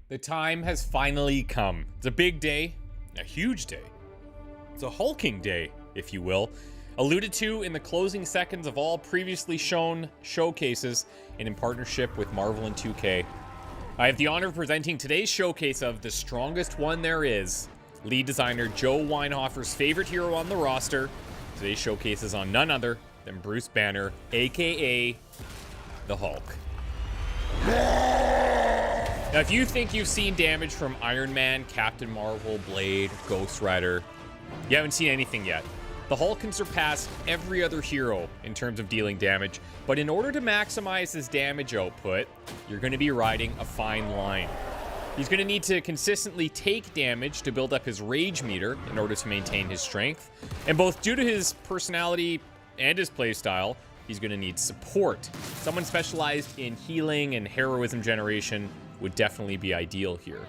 The time has finally come. It's a big day, a huge day. It's a hulking day, if you will, alluded to in the closing seconds of all previously shown showcases and in partnership with Marvel and 2K. I have the honor of presenting today's showcase of the strongest one there is, lead designer Joe Weinhofer's favorite hero on the roster. Today's showcase is on none other than Bruce Banner, aka the Hulk. Now, if you think you've seen damage from Iron Man, Captain Marvel, Blade, Ghost Rider, you haven't seen anything yet. The Hulk can surpass every other hero in terms of dealing damage, but in order to maximize his damage output, you're going to be riding a fine line. He's going to need to consistently take damage to build up his rage meter in order to maintain his strength, and both due to his personality and his playstyle, he's going to need support. Someone specialized in healing and heroism generation would definitely be ideal here.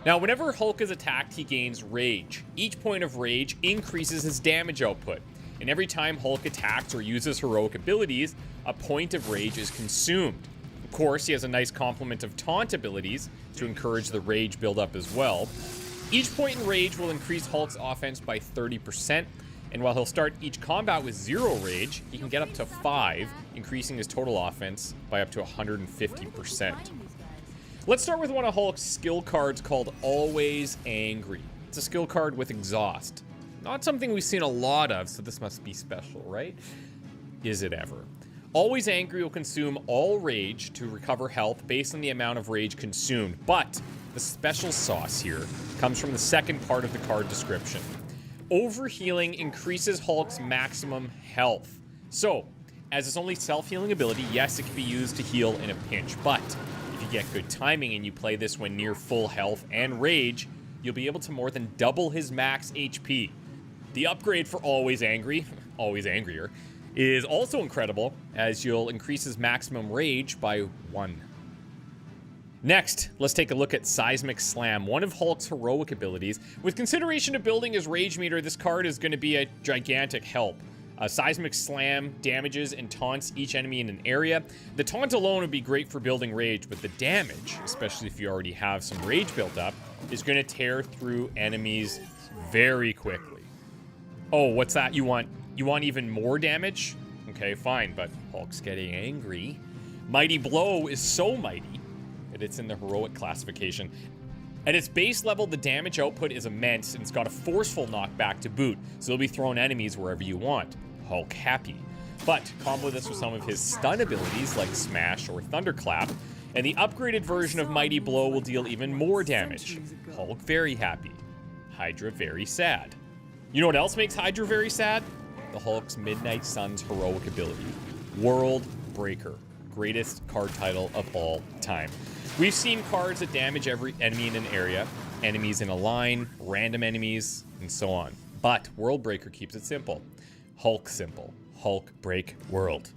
Now, whenever Hulk is attacked, he gains rage. Each point of rage increases his damage output, and every time Hulk attacks or uses heroic abilities, a point of rage is consumed. Of course, he has a nice complement of taunt abilities to encourage the rage buildup as well. Each point in rage will increase Hulk's offense by 30%, and while he'll start each combat with 0 rage, he can get up to 5, increasing his total offense by up to 150%. Let's start with one of Hulk's skill cards called Always Angry. It's a skill card with exhaust. Not something we've seen a lot of, so this must be special, right? Is it ever? Always Angry will consume all rage to recover health based on the amount of rage consumed, but the special sauce here comes from the second part of the card description. Overhealing increases Hulk's maximum health. So, as its only self-healing ability, yes, it can be used to heal in a pinch, but if you get good timing and you play this when near full health and rage, you'll be able to more than double his max HP. The upgrade for Always Angry, Always Angrier, is also incredible, as you'll increase his maximum rage by 1. Next, let's take a look at Seismic Slam, one of Hulk's heroic abilities. With consideration to building his rage meter, this card is going to be a gigantic help. Seismic Slam damages and taunts each enemy in an area. The taunt alone would be great for building rage, but the damage, especially if you already have some rage built up, is going to tear through enemies very quickly. Oh, what's that? You want even more damage? Okay, fine, but Hulk's getting angry. Mighty Blow is so mighty that it's in the heroic classification. At its base level, the damage output is immense, and it's got a forceful knockback to boot, so you'll be throwing enemies wherever you want. Hulk happy. But combo this with some of his stun abilities like Smash or Thunderclap, and the upgraded version of Mighty Blow will deal even more damage. Hulk very happy. Hydra very sad. You know what else makes Hydra very sad? The Hulk's Midnight Sun's heroic ability. World Breaker. Greatest card title of all time. We've seen cards that damage every enemy in an area, enemies in a line, random enemies, and so on. But World Breaker keeps it simple. Hulk simple. Hulk break world.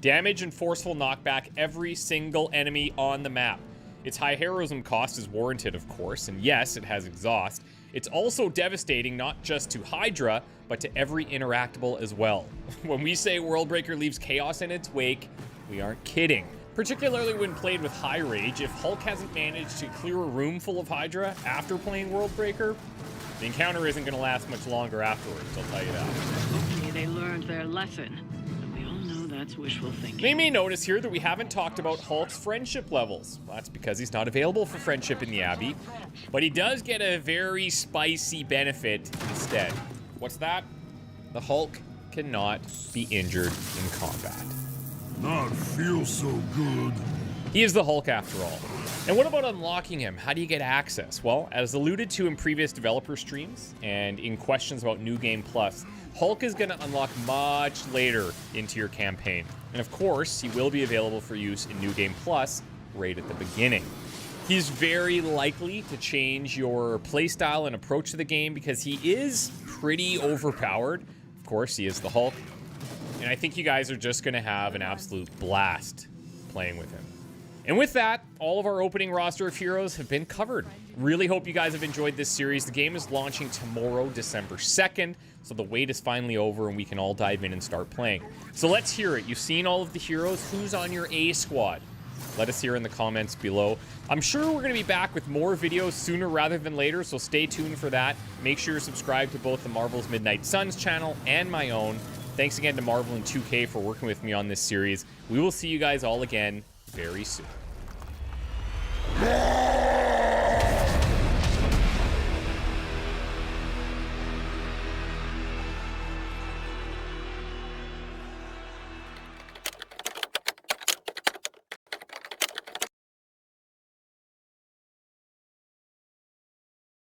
Damage and forceful knockback every single enemy on the map. Its high heroism cost is warranted, of course, and yes, it has exhaust. It's also devastating not just to Hydra, but to every interactable as well. When we say World Breaker leaves chaos in its wake, we aren't kidding. Particularly when played with high rage, if Hulk hasn't managed to clear a room full of Hydra after playing World Breaker, the encounter isn't going to last much longer afterwards, I'll tell you that. Hopefully they learned their lesson, but we all know that's wishful thinking. You may notice here that we haven't talked about Hulk's friendship levels. Well, that's because he's not available for friendship in the Abbey, but he does get a very spicy benefit instead. What's that? The Hulk cannot be injured in combat. Not feel so good. He is the Hulk after all. And what about unlocking him? How do you get access? Well, as alluded to in previous developer streams and in questions about New Game Plus, Hulk is going to unlock much later into your campaign. And of course, he will be available for use in New Game Plus right at the beginning. He's very likely to change your playstyle and approach to the game because he is pretty overpowered. Of course, he is the Hulk. And I think you guys are just going to have an absolute blast playing with him. And with that, all of our opening roster of heroes have been covered. Really hope you guys have enjoyed this series. The game is launching tomorrow, December 2nd, so the wait is finally over and we can all dive in and start playing. So let's hear it. You've seen all of the heroes. Who's on your A squad? Let us hear in the comments below. I'm sure we're going to be back with more videos sooner rather than later, so stay tuned for that. Make sure you're subscribed to both the Marvel's Midnight Suns channel and my own. Thanks again to Marvel and 2K for working with me on this series. We will see you guys all again very soon.